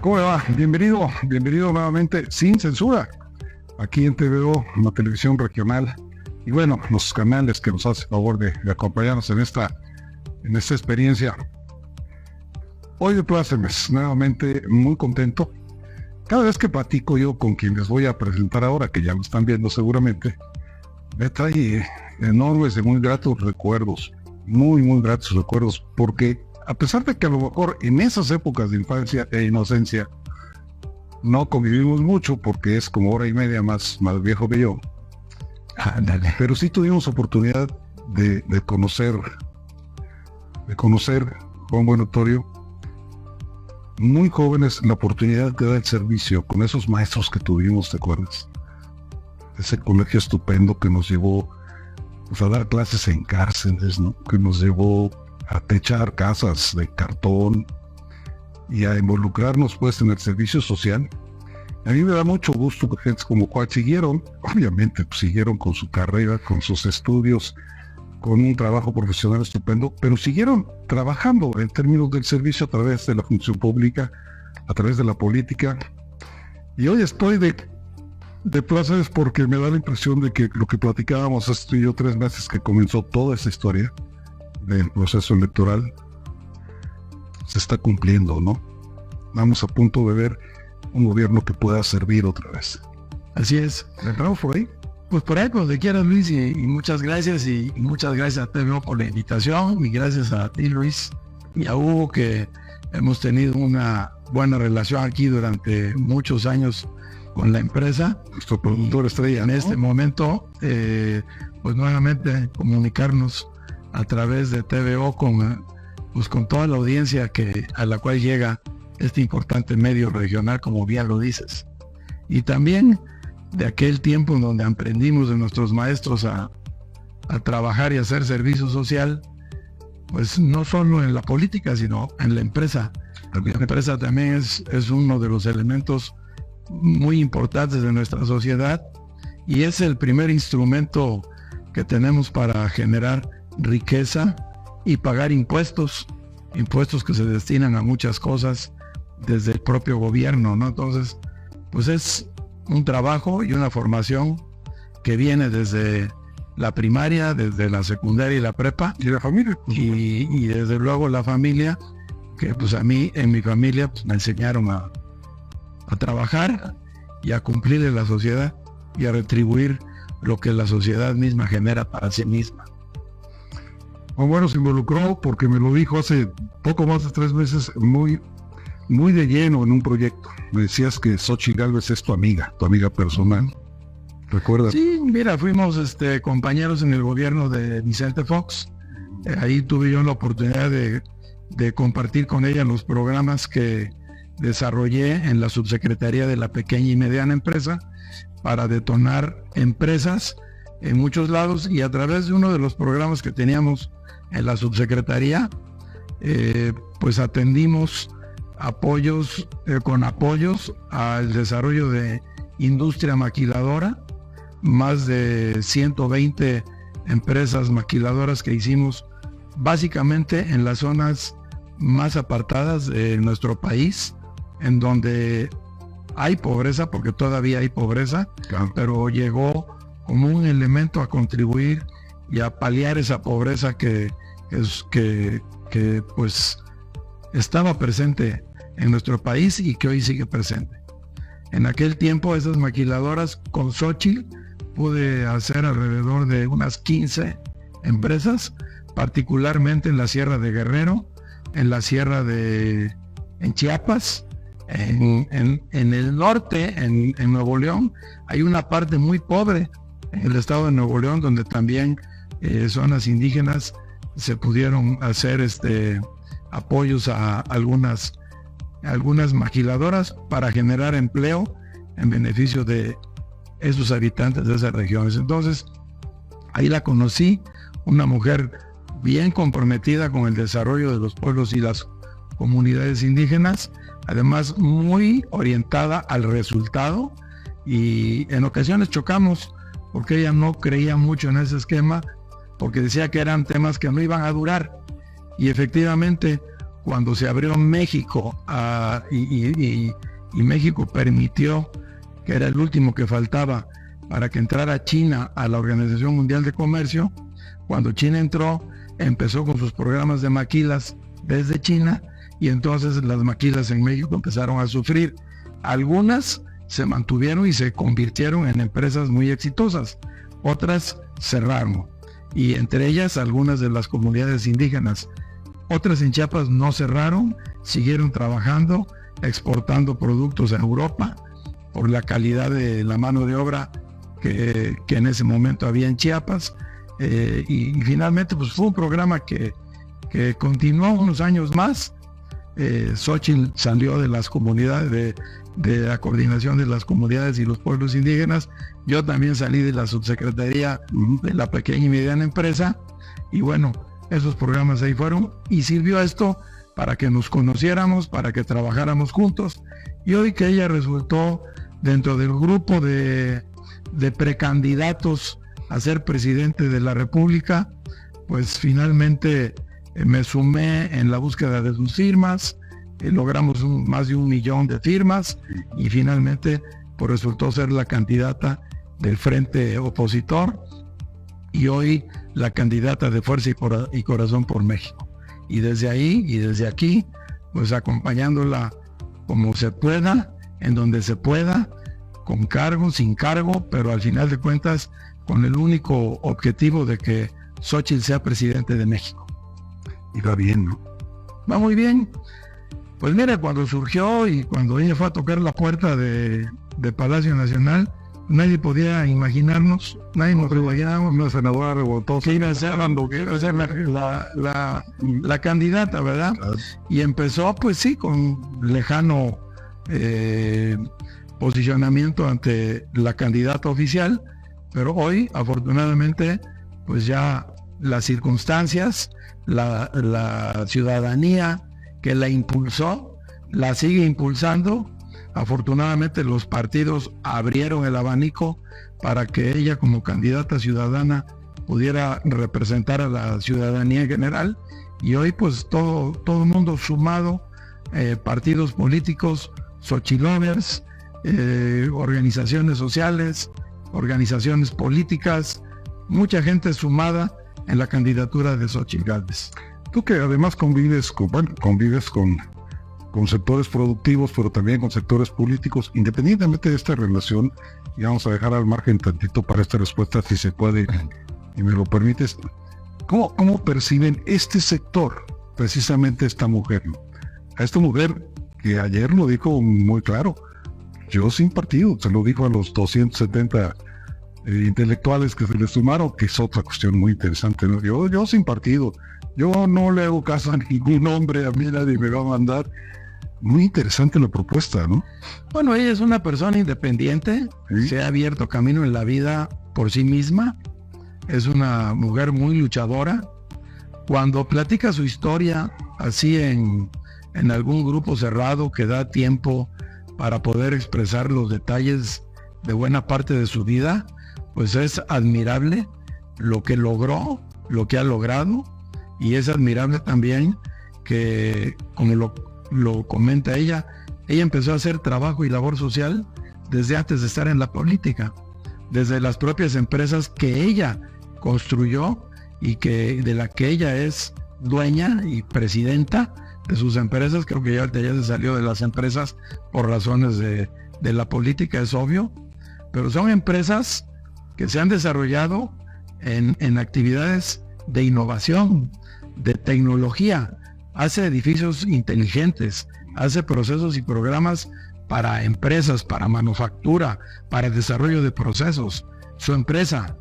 ¿Cómo le va? Bienvenido nuevamente sin censura, aquí en TVO, en la televisión regional, y bueno, los canales que nos hacen favor de acompañarnos en esta experiencia. Hoy de plácemes, nuevamente muy contento. Cada vez que platico yo con quien les voy a presentar ahora, que ya lo están viendo seguramente, me trae enormes y muy gratos recuerdos, muy gratos recuerdos, porque a pesar de que a lo mejor en esas épocas de infancia e inocencia no convivimos mucho, porque es como hora y media más viejo que yo, pero sí tuvimos oportunidad de conocer Juan Buenotorio, muy jóvenes, la oportunidad que da el servicio con esos maestros que tuvimos, ¿te acuerdas? Ese colegio estupendo que nos llevó pues, a dar clases en cárceles, ¿no? Que nos llevó a techar casas de cartón y a involucrarnos pues en el servicio social. A mí me da mucho gusto que gente como Juan siguieron con su carrera, con sus estudios, con un trabajo profesional estupendo, pero siguieron trabajando en términos del servicio a través de la función pública, a través de la política. Y hoy estoy de placeres porque me da la impresión de que lo que platicábamos hace 3 meses que comenzó toda esta historia del proceso electoral se está cumpliendo, ¿no? Vamos a punto de ver un gobierno que pueda servir otra vez. Así es. ¿Entramos por ahí? Pues por ahí, por donde quieras, Luis, y muchas gracias, y muchas gracias a TVO por la invitación, y gracias a ti, Luis, y a Hugo, que hemos tenido una buena relación aquí durante muchos años con la empresa. Nuestro productor estrella, en ¿no? este momento, pues nuevamente comunicarnos a través de TVO con toda la audiencia a la cual llega este importante medio regional, como bien lo dices. Y también de aquel tiempo en donde aprendimos de nuestros maestros a trabajar y hacer servicio social, pues no solo en la política, sino en la empresa. La empresa también es uno de los elementos muy importantes de nuestra sociedad, y es el primer instrumento que tenemos para generar riqueza y pagar impuestos que se destinan a muchas cosas desde el propio gobierno, ¿no? Entonces, pues es un trabajo y una formación que viene desde la primaria, desde la secundaria y la prepa. Y la familia. Y desde luego la familia, que pues a mí, en mi familia, pues me enseñaron a trabajar y a cumplir en la sociedad y a retribuir lo que la sociedad misma genera para sí misma. Bueno, se involucró porque me lo dijo hace poco más de 3 meses, muy de lleno en un proyecto. Me decías que Xochitl Gálvez es tu amiga personal. ¿Recuerdas? Sí, mira, fuimos compañeros en el gobierno de Vicente Fox. Ahí tuve yo la oportunidad de compartir con ella los programas que desarrollé en la subsecretaría de la pequeña y mediana empresa para detonar empresas en muchos lados, y a través de uno de los programas que teníamos en la subsecretaría, pues atendimos con apoyos al desarrollo de industria maquiladora, más de 120 empresas maquiladoras que hicimos básicamente en las zonas más apartadas de nuestro país, en donde hay pobreza, porque todavía hay pobreza, Claro. pero llegó como un elemento a contribuir y a paliar esa pobreza que pues estaba presente en nuestro país y que hoy sigue presente. En aquel tiempo, esas maquiladoras, con Xochitl pude hacer alrededor de unas 15 empresas, particularmente en la Sierra de Guerrero, en Chiapas, en el norte, en Nuevo León. Hay una parte muy pobre en el estado de Nuevo León, donde también zonas indígenas se pudieron hacer apoyos a algunas maquiladoras para generar empleo en beneficio de esos habitantes de esas regiones. Entonces, ahí la conocí, una mujer bien comprometida con el desarrollo de los pueblos y las comunidades indígenas, además muy orientada al resultado, y en ocasiones chocamos porque ella no creía mucho en ese esquema, porque decía que eran temas que no iban a durar, y efectivamente cuando se abrió México y México permitió, que era el último que faltaba para que entrara China a la Organización Mundial de Comercio, cuando China entró, empezó con sus programas de maquilas desde China, y entonces las maquilas en México empezaron a sufrir. Algunas se mantuvieron y se convirtieron en empresas muy exitosas, otras cerraron, y entre ellas algunas de las comunidades indígenas. Otras en Chiapas no cerraron, siguieron trabajando, exportando productos a Europa por la calidad de la mano de obra que en ese momento había en Chiapas, y finalmente pues fue un programa que continuó unos años más. Xóchitl salió de las comunidades, de la coordinación de las comunidades y los pueblos indígenas. Yo también salí de la subsecretaría de la pequeña y mediana empresa, y bueno, esos programas ahí fueron, y sirvió esto para que nos conociéramos, para que trabajáramos juntos, y hoy que ella resultó dentro del grupo de precandidatos a ser presidente de la República, pues finalmente me sumé en la búsqueda de sus firmas, logramos más de 1 millón de firmas, y finalmente pues resultó ser la candidata del frente opositor, y hoy la candidata de Fuerza y Corazón por México. Y desde ahí y desde aquí, pues acompañándola como se pueda, en donde se pueda, con cargo, sin cargo, pero al final de cuentas con el único objetivo de que Xóchitl sea presidente de México. Y va bien, ¿no? Va muy bien. Pues mira, cuando surgió y cuando ella fue a tocar la puerta de Palacio Nacional, nadie podía imaginarnos, nadie nos imaginábamos Una senadora revoltosa. que iba a ser la candidata, ¿verdad? Claro. Y empezó, pues sí, con lejano posicionamiento ante la candidata oficial, pero hoy, afortunadamente, pues ya las circunstancias, la ciudadanía que la impulsó, la sigue impulsando. Afortunadamente los partidos abrieron el abanico para que ella como candidata ciudadana pudiera representar a la ciudadanía en general, y hoy pues todo el mundo sumado, partidos políticos, xochilovers, organizaciones sociales, organizaciones políticas, mucha gente sumada en la candidatura de Xóchitl Gálvez. Tú que además convives con sectores productivos, pero también con sectores políticos, independientemente de esta relación, y vamos a dejar al margen tantito para esta respuesta, si se puede, y me lo permites, ¿cómo perciben este sector, precisamente esta mujer, ¿no? A esta mujer que ayer lo dijo muy claro, yo sin partido, se lo dijo a los 270 intelectuales que se le sumaron, que es otra cuestión muy interesante, ¿no? Yo sin partido, yo no le hago caso a ningún hombre, a mí nadie me va a mandar. Muy interesante la propuesta, ¿no? Bueno, ella es una persona independiente, ¿Sí? Se ha abierto camino en la vida por sí misma, es una mujer muy luchadora. Cuando platica su historia así en algún grupo cerrado que da tiempo para poder expresar los detalles de buena parte de su vida, pues es admirable lo que logró, lo que ha logrado, y es admirable también que, como lo comenta ella empezó a hacer trabajo y labor social desde antes de estar en la política, desde las propias empresas que ella construyó y de la que ella es dueña y presidenta de sus empresas. Creo que ya se salió de las empresas por razones de la política, es obvio, pero son empresas que se han desarrollado en actividades de innovación, de tecnología, hace edificios inteligentes, hace procesos y programas para empresas, para manufactura, para el desarrollo de procesos. Su empresa,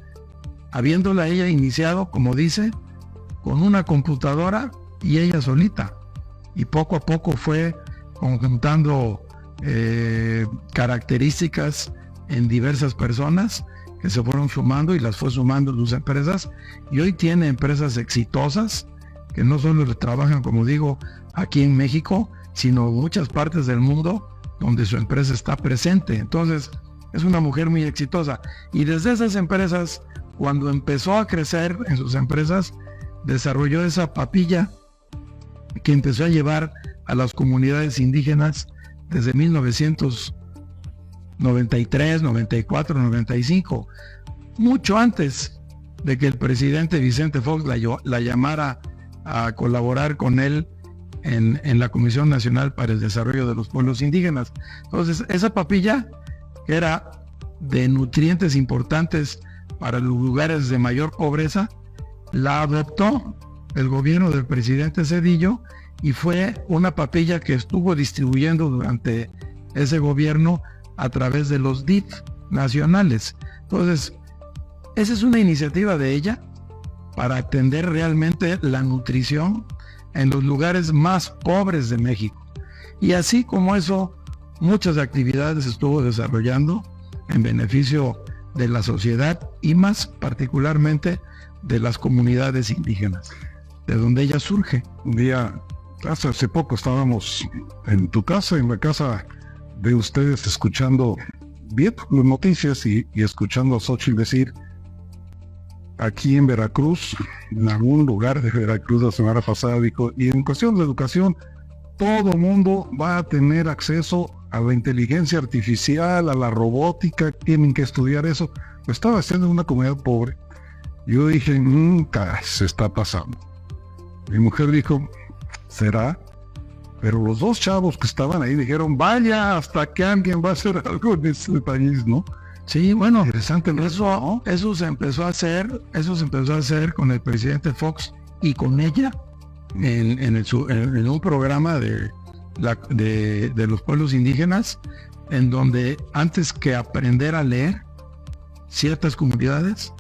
habiéndola ella iniciado, como dice, con una computadora y ella solita, y poco a poco fue conjuntando características en diversas personas que se fueron sumando y las fue sumando sus empresas, y hoy tiene empresas exitosas que no solo trabajan, como digo, aquí en México, sino en muchas partes del mundo donde su empresa está presente. Entonces es una mujer muy exitosa, y desde esas empresas, cuando empezó a crecer en sus empresas, desarrolló esa papilla que empezó a llevar a las comunidades indígenas desde 1993, 94, 95, mucho antes de que el presidente Vicente Fox la llamara a colaborar con él en la Comisión Nacional para el Desarrollo de los Pueblos Indígenas. Entonces, esa papilla, que era de nutrientes importantes para los lugares de mayor pobreza, la adoptó el gobierno del presidente Zedillo, y fue una papilla que estuvo distribuyendo durante ese gobierno a través de los DIF nacionales. Entonces, esa es una iniciativa de ella para atender realmente la nutrición en los lugares más pobres de México. Y así como eso, muchas actividades estuvo desarrollando en beneficio de la sociedad y más particularmente de las comunidades indígenas, de donde ella surge. Un día, hace poco estábamos en tu casa, en la casa de ustedes, escuchando, viendo las noticias y escuchando a Xóchitl decir, aquí en Veracruz, en algún lugar de Veracruz la semana pasada, dijo, y en cuestión de educación, todo mundo va a tener acceso a la inteligencia artificial, a la robótica, tienen que estudiar eso. Lo estaba haciendo en una comunidad pobre. Yo dije, nunca se está pasando. Mi mujer dijo, ¿será? Pero los dos chavos que estaban ahí dijeron, vaya, hasta que alguien va a hacer algo en este país, ¿no? Sí, bueno, Interesante, ¿no? eso se empezó a hacer con el presidente Fox y con ella en un programa de los pueblos indígenas, en donde antes que aprender a leer, ciertas comunidades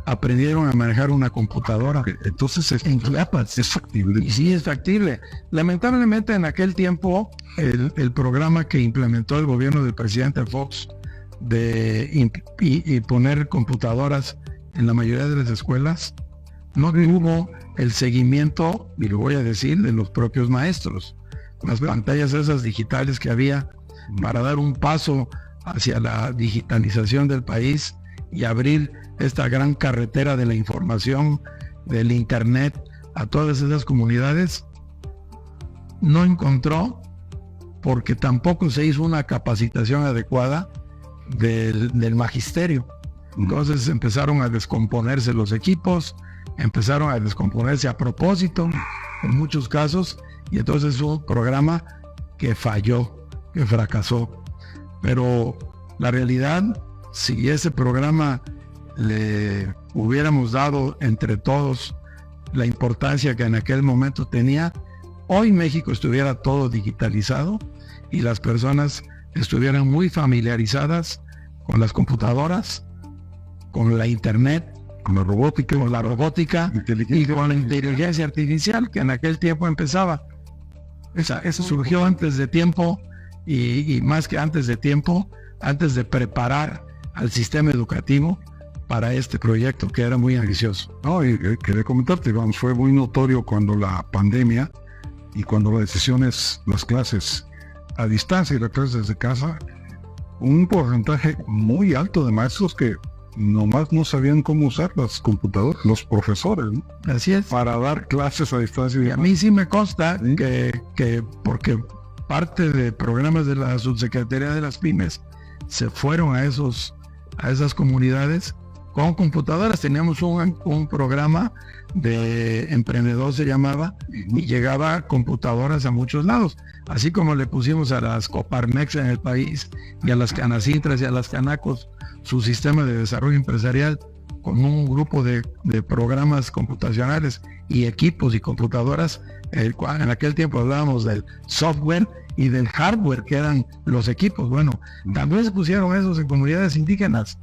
aprendieron a manejar una computadora. Entonces en Chiapas. es factible. Y sí, es factible. Lamentablemente en aquel tiempo el programa que implementó el gobierno del presidente Fox de poner computadoras en la mayoría de las escuelas no tuvo el seguimiento, y lo voy a decir, de los propios maestros. Las pantallas esas digitales que había para dar un paso hacia la digitalización del país y abrir esta gran carretera de la información, del internet, a todas esas comunidades, no encontró, porque tampoco se hizo una capacitación adecuada del magisterio. Entonces empezaron a descomponerse los equipos, empezaron a descomponerse a propósito, en muchos casos, y entonces es un programa que falló, que fracasó. Pero la realidad, si ese programa le hubiéramos dado entre todos la importancia que en aquel momento tenía, hoy México estuviera todo digitalizado y las personas estuvieran muy familiarizadas con las computadoras, con la internet, con la robótica y con la inteligencia artificial, que en aquel tiempo empezaba. Eso surgió antes de tiempo y más que antes de tiempo, antes de preparar al sistema educativo para este proyecto que era muy ambicioso. No, y quería comentarte, vamos, fue muy notorio cuando la pandemia y cuando las decisiones, las clases a distancia y las clases desde casa, un porcentaje muy alto de maestros que nomás no sabían cómo usar las computadoras, los profesores, ¿no? Así es. Para dar clases a distancia. Y a mí sí me consta, ¿sí?, que porque parte de programas de la Subsecretaría de las Pymes se fueron a esas comunidades con computadoras. Teníamos un programa de emprendedor, se llamaba, y llegaba computadoras a muchos lados, así como le pusimos a las Coparmex en el país y a las Canacintras y a las Canacos su sistema de desarrollo empresarial con un grupo de programas computacionales y equipos y computadoras. En aquel tiempo hablábamos del software y del hardware, que eran los equipos. Bueno, también se pusieron esos en comunidades indígenas,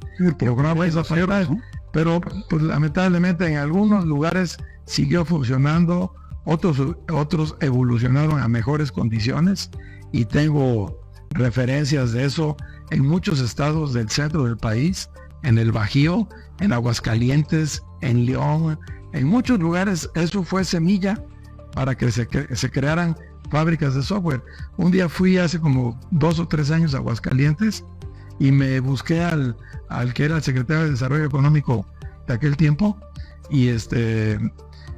pero pues, lamentablemente en algunos lugares siguió funcionando, otros evolucionaron a mejores condiciones, y tengo referencias de eso en muchos estados del centro del país, en el Bajío, en Aguascalientes, en León, en muchos lugares. Eso fue semilla para que se crearan fábricas de software. Un día fui hace como 2 o 3 años a Aguascalientes y me busqué al que era el secretario de Desarrollo Económico de aquel tiempo, y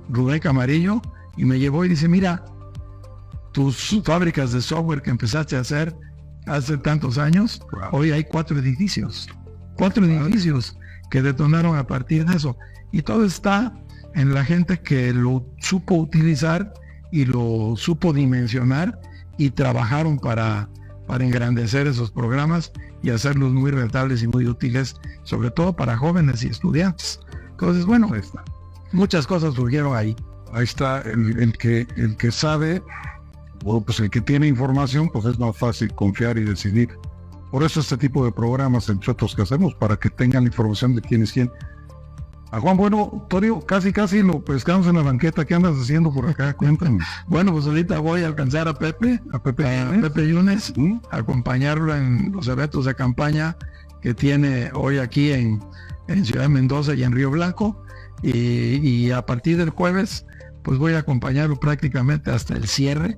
Rubén Camarillo, y me llevó y dice, mira, tus fábricas de software que empezaste a hacer hace tantos años, hoy hay 4 edificios que detonaron a partir de eso. Y todo está en la gente que lo supo utilizar y lo supo dimensionar y trabajaron para engrandecer esos programas y hacerlos muy rentables y muy útiles, sobre todo para jóvenes y estudiantes. Entonces, bueno, muchas cosas surgieron ahí. Ahí está el que sabe, o pues el que tiene información, pues es más fácil confiar y decidir. Por eso este tipo de programas, entre otros que hacemos, para que tengan la información de quién es quién. A Juan, bueno, Torio, casi lo pescamos en la banqueta. ¿Qué andas haciendo por acá? Cuéntame. Bueno, pues ahorita voy a alcanzar a Pepe Yunes, acompañarlo en los eventos de campaña que tiene hoy aquí en Ciudad de Mendoza y en Río Blanco. Y a partir del jueves, pues voy a acompañarlo prácticamente hasta el cierre,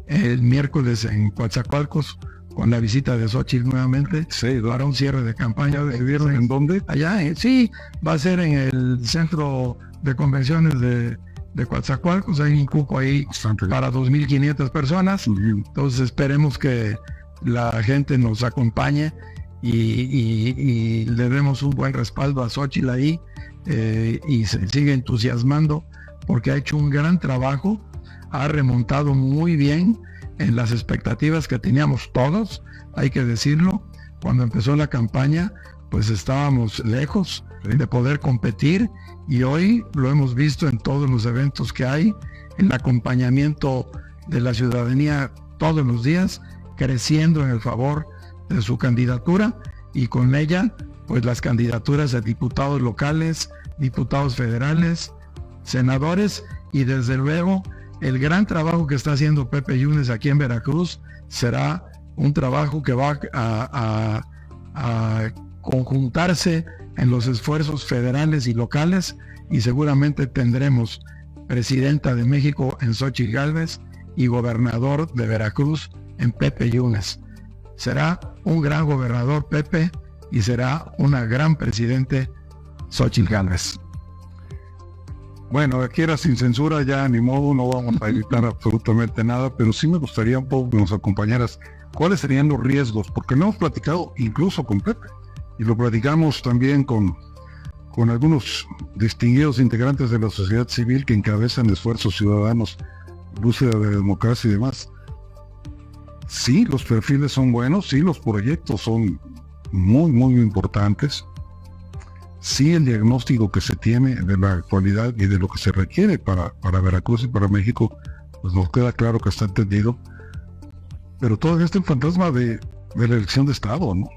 el miércoles en Coatzacoalcos, con la visita de Xochitl nuevamente, para un cierre de campaña. ¿En dónde? Allá, sí, va a ser en el centro de convenciones de Coatzacoalcos. Hay un cupo ahí para 2.500 personas. Entonces esperemos que la gente nos acompañe y le demos un buen respaldo a Xochitl ahí, y se sigue entusiasmando porque ha hecho un gran trabajo, ha remontado muy bien en las expectativas que teníamos todos, hay que decirlo. Cuando empezó la campaña, pues estábamos lejos de poder competir, y hoy lo hemos visto en todos los eventos que hay, el acompañamiento de la ciudadanía todos los días, creciendo en el favor de su candidatura, y con ella, pues las candidaturas de diputados locales, diputados federales, senadores, y desde luego el gran trabajo que está haciendo Pepe Yunes aquí en Veracruz será un trabajo que va a conjuntarse en los esfuerzos federales y locales, y seguramente tendremos presidenta de México en Xochitl Gálvez y gobernador de Veracruz en Pepe Yunes. Será un gran gobernador Pepe y será una gran presidente Xochitl Gálvez. Bueno, aquí era sin censura, ya ni modo, no vamos a editar absolutamente nada, pero sí me gustaría un poco que nos acompañaras. ¿Cuáles serían los riesgos? Porque lo hemos platicado incluso con Pepe, y lo platicamos también con algunos distinguidos integrantes de la sociedad civil que encabezan esfuerzos ciudadanos, búsqueda de democracia y demás. Sí, los perfiles son buenos, sí, los proyectos son muy importantes. Sí, el diagnóstico que se tiene de la actualidad y de lo que se requiere para Veracruz y para México, pues nos queda claro que está entendido. Pero todavía está el fantasma de la elección de Estado, ¿no?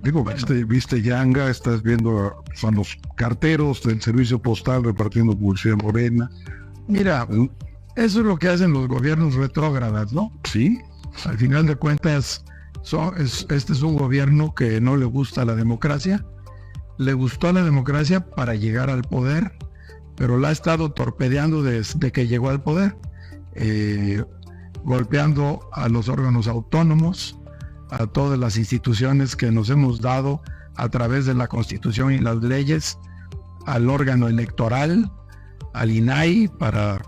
Digo, viste Yanga, estás viendo a los carteros del servicio postal repartiendo publicidad morena. Mira, eso es lo que hacen los gobiernos retrógradas, ¿no? Sí. Al final de cuentas, este es un gobierno que no le gusta la democracia. Le gustó la democracia para llegar al poder, pero la ha estado torpedeando desde que llegó al poder, golpeando a los órganos autónomos, a todas las instituciones que nos hemos dado a través de la Constitución y las leyes, al órgano electoral, al INAI, para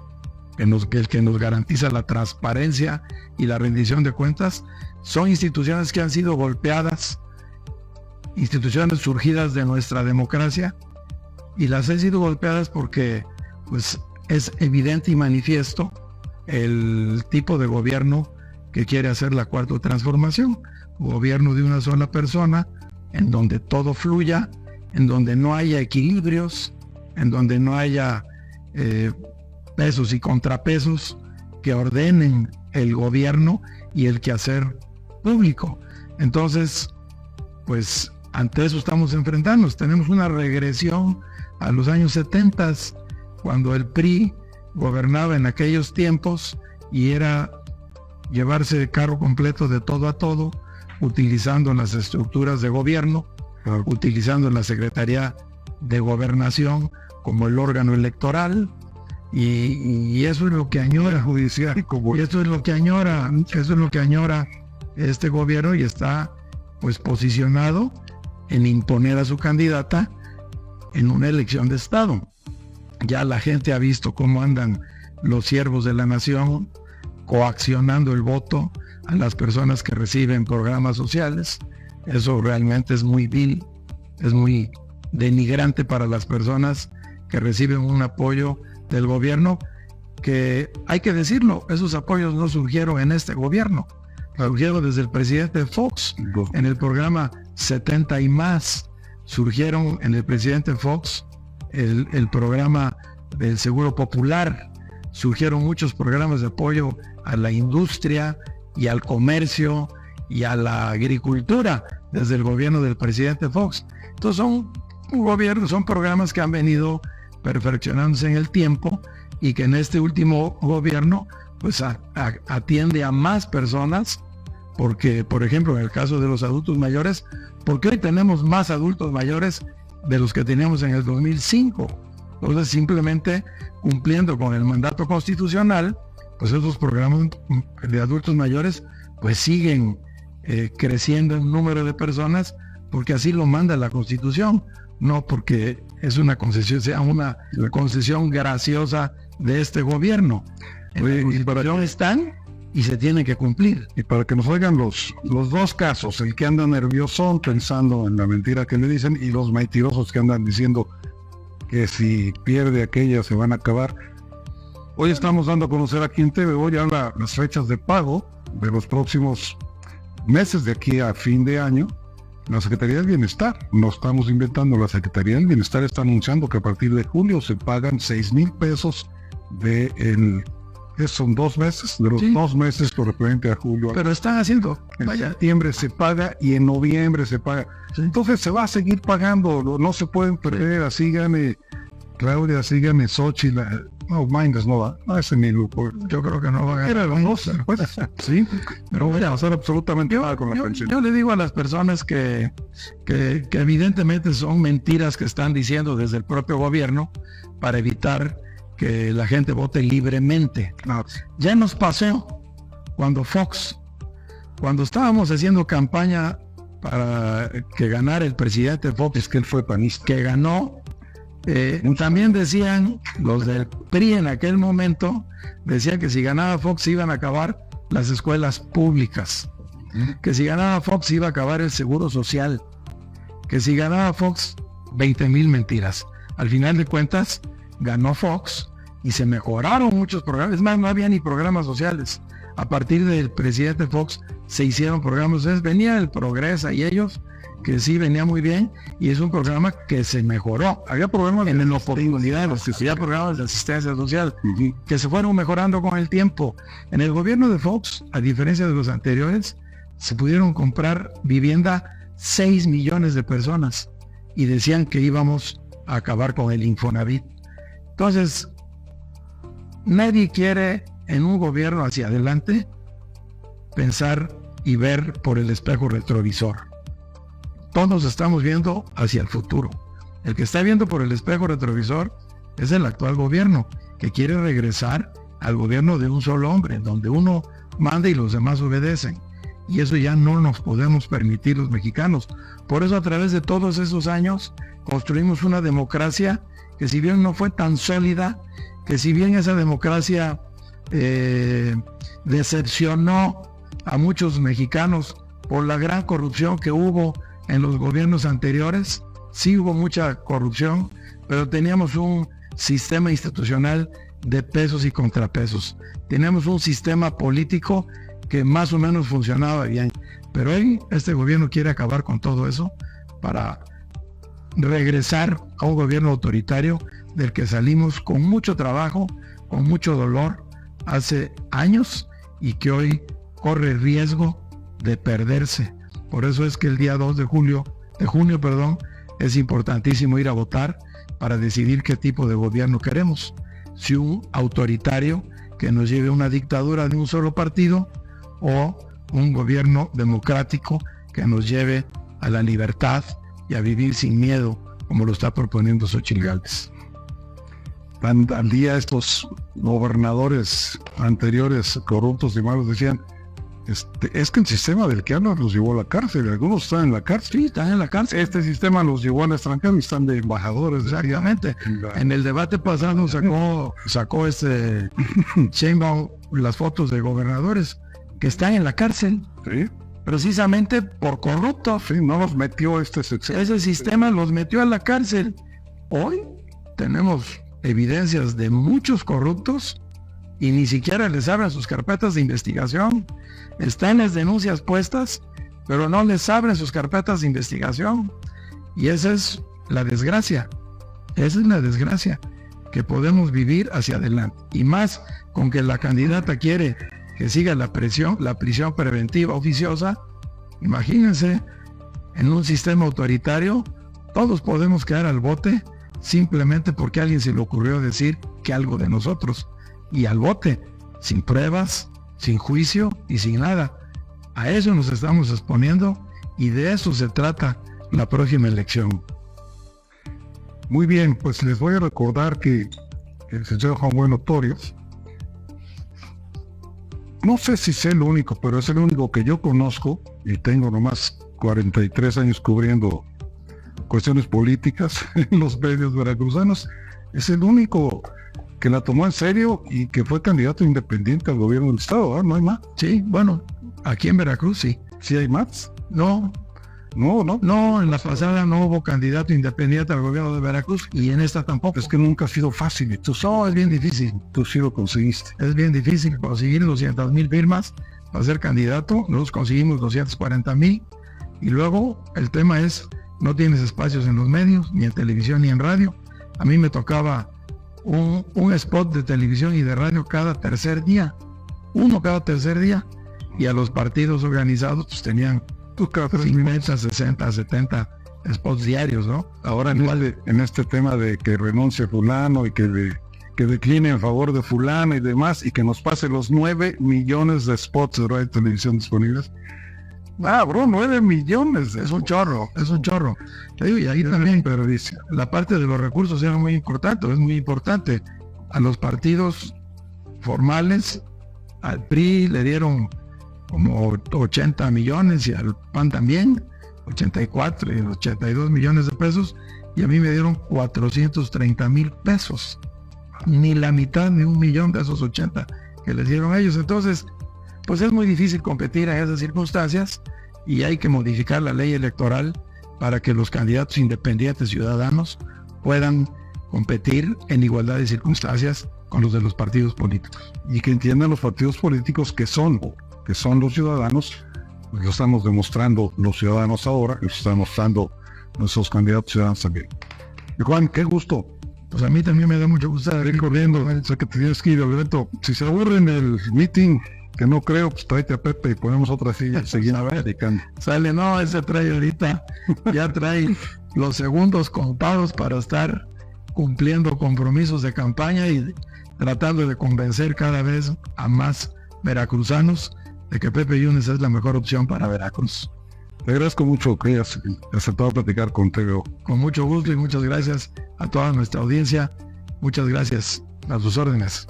que nos garantiza la transparencia y la rendición de cuentas. Son instituciones que han sido golpeadas, instituciones surgidas de nuestra democracia, y las han sido golpeadas porque pues es evidente y manifiesto el tipo de gobierno que quiere hacer la cuarta transformación, gobierno de una sola persona, en donde todo fluya, en donde no haya equilibrios, en donde no haya pesos y contrapesos que ordenen el gobierno y el quehacer público. Entonces, pues ante eso estamos enfrentándonos. Tenemos una regresión a los años 70, cuando el PRI gobernaba en aquellos tiempos y era llevarse el carro completo de todo a todo, utilizando las estructuras de gobierno, utilizando la Secretaría de Gobernación como el órgano electoral, y eso es lo que añora judicial, y eso es lo que añora este gobierno, y está pues posicionado en imponer a su candidata en una elección de Estado. Ya la gente ha visto cómo andan los siervos de la nación coaccionando el voto a las personas que reciben programas sociales. Eso realmente es muy vil, es muy denigrante para las personas que reciben un apoyo del gobierno, que hay que decirlo, esos apoyos no surgieron en este gobierno, surgieron desde el presidente Fox, en el programa 70 y más, surgieron en el presidente Fox el programa del Seguro Popular, surgieron muchos programas de apoyo a la industria y al comercio y a la agricultura desde el gobierno del presidente Fox. Entonces son programas que han venido perfeccionándose en el tiempo y que en este último gobierno pues atiende a más personas, porque por ejemplo en el caso de los adultos mayores, porque hoy tenemos más adultos mayores de los que teníamos en el 2005. Entonces simplemente cumpliendo con el mandato constitucional, pues esos programas de adultos mayores pues siguen creciendo en número de personas, porque así lo manda la Constitución, no porque es una concesión, sea una concesión graciosa de este gobierno. En la Constitución están y se tienen que cumplir. Y para que nos oigan los dos casos, el que anda nervioso pensando en la mentira que le dicen y los mentirosos que andan diciendo que si pierde aquella se van a acabar. Hoy estamos dando a conocer aquí en TVO ya las fechas de pago de los próximos meses de aquí a fin de año. La Secretaría del Bienestar, no estamos inventando, la Secretaría del Bienestar está anunciando que a partir de julio se pagan 6,000 pesos son 2 meses, de los 2 meses correspondiente a julio. Pero están haciendo, en septiembre se paga y en noviembre se paga. Sí. Entonces se va a seguir pagando, no se pueden perder, así gane Claudia, así gane Xochitl, no, Mindes no va, no ese ni grupo. Yo creo que no va a ganar. Era hermosa, pues, sí, pero voy a hacer absolutamente nada con la pensión. Yo le digo a las personas que evidentemente son mentiras que están diciendo desde el propio gobierno para evitar que la gente vote libremente. No. Ya nos pasó cuando estábamos haciendo campaña para que ganara el presidente Fox, es que él fue panista, que ganó, también decían los del PRI en aquel momento, decían que si ganaba Fox iban a acabar las escuelas públicas, que si ganaba Fox iba a acabar el seguro social, que si ganaba Fox, 20,000 mentiras. Al final de cuentas ganó Fox y se mejoraron muchos programas. Es más, no había ni programas sociales. A partir del presidente Fox se hicieron programas sociales. Venía el Progresa y ellos, que sí venía muy bien, y es un programa que se mejoró. Había programas en la oportunidad, había programas de asistencia social que se fueron mejorando con el tiempo. En el gobierno de Fox, a diferencia de los anteriores, se pudieron comprar vivienda 6 millones de personas y decían que íbamos a acabar con el Infonavit. Entonces, nadie quiere en un gobierno hacia adelante pensar y ver por el espejo retrovisor. Todos estamos viendo hacia el futuro. El que está viendo por el espejo retrovisor es el actual gobierno, que quiere regresar al gobierno de un solo hombre, donde uno manda y los demás obedecen. Y eso ya no nos podemos permitir los mexicanos. Por eso a través de todos esos años construimos una democracia que, si bien no fue tan sólida, que si bien esa democracia decepcionó a muchos mexicanos por la gran corrupción que hubo en los gobiernos anteriores, sí hubo mucha corrupción, pero teníamos un sistema institucional de pesos y contrapesos. Teníamos un sistema político que más o menos funcionaba bien, pero hoy este gobierno quiere acabar con todo eso para regresar a un gobierno autoritario del que salimos con mucho trabajo, con mucho dolor hace años, y que hoy corre riesgo de perderse. Por eso es que el día 2 de junio, es importantísimo ir a votar para decidir qué tipo de gobierno queremos. Si un autoritario que nos lleve a una dictadura de un solo partido, o un gobierno democrático que nos lleve a la libertad y a vivir sin miedo, como lo está proponiendo Xochitl Gálvez. Al día estos gobernadores anteriores corruptos y malos decían, es que el sistema del que hablan los llevó a la cárcel, algunos están en la cárcel. Sí, están en la cárcel. Este sistema los llevó al extranjero y están de embajadores. Exactamente. En el debate pasado sacó Sheinbaum las fotos de gobernadores que están en la cárcel Sí, precisamente por corruptos. sí, no nos metió este sexenio. Ese sistema los metió a la cárcel. Hoy tenemos evidencias de muchos corruptos y ni siquiera les abren sus carpetas de investigación. Están las denuncias puestas, pero no les abren sus carpetas de investigación. Y esa es la desgracia. Esa es la desgracia que podemos vivir hacia adelante. Y más con que la candidata quiere que siga la prisión preventiva oficiosa. Imagínense, en un sistema autoritario, todos podemos quedar al bote simplemente porque a alguien se le ocurrió decir que algo de nosotros. Y al bote, sin pruebas, sin juicio y sin nada. A eso nos estamos exponiendo y de eso se trata la próxima elección. Muy bien, pues les voy a recordar que el señor Juan Bueno Torios, no sé si es el único, pero es el único que yo conozco, y tengo nomás 43 años cubriendo cuestiones políticas en los medios veracruzanos, es el único que la tomó en serio y que fue candidato independiente al gobierno del estado, ¿verdad? ¿No hay más? Sí, bueno, aquí en Veracruz sí. ¿Sí hay más? No, No, en la pasada no hubo candidato independiente al gobierno de Veracruz y en esta tampoco. es que nunca ha sido fácil y No, es bien difícil. tú sí lo conseguiste. Es bien difícil conseguir 200,000 firmas para ser candidato. Nosotros conseguimos 240,000 y luego el tema es, no tienes espacios en los medios, ni en televisión ni en radio. A mí me tocaba un spot de televisión y de radio cada tercer día, uno cada tercer día, y a los partidos organizados pues tenían Tú cada 3 50, 60, 70 spots diarios, ¿no? Ahora en este tema de que renuncie fulano y que decline en favor de fulano y demás, y que nos pase los 9 millones de spots de radio y televisión disponibles. Ah, bro, 9 millones. Es un chorro, es un chorro. Te digo, y ahí también la parte de los recursos era muy importante, es muy importante. A los partidos formales, al PRI le dieron como 80 millones y al PAN también, 84 y 82 millones de pesos, y a mí me dieron 430,000 pesos. Ni la mitad de 1,000,000 de esos 80 que les dieron a ellos. Entonces, pues es muy difícil competir en esas circunstancias y hay que modificar la ley electoral para que los candidatos independientes ciudadanos puedan competir en igualdad de circunstancias con los de los partidos políticos. Y que entiendan los partidos políticos que son los ciudadanos, pues lo estamos demostrando los ciudadanos ahora, lo están mostrando nuestros candidatos ciudadanos también. Y Juan, qué gusto. Pues a mí también me da mucho gusto estar aquí Corriendo, sé que te tienes que ir al evento. Si se aburren el meeting, que no creo, pues tráete a Pepe y ponemos otra silla y seguimos platicando. Sale, no, ese trae ahorita, ya trae los segundos contados para estar cumpliendo compromisos de campaña y tratando de convencer cada vez a más veracruzanos de que Pepe Yunes es la mejor opción para Veracruz. Te agradezco mucho que hayas aceptado platicar con TVO. Con mucho gusto y muchas gracias a toda nuestra audiencia. Muchas gracias. A sus órdenes.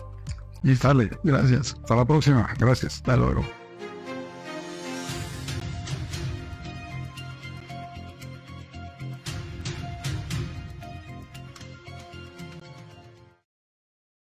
Y sale. Gracias. Hasta la próxima. Gracias. Hasta luego.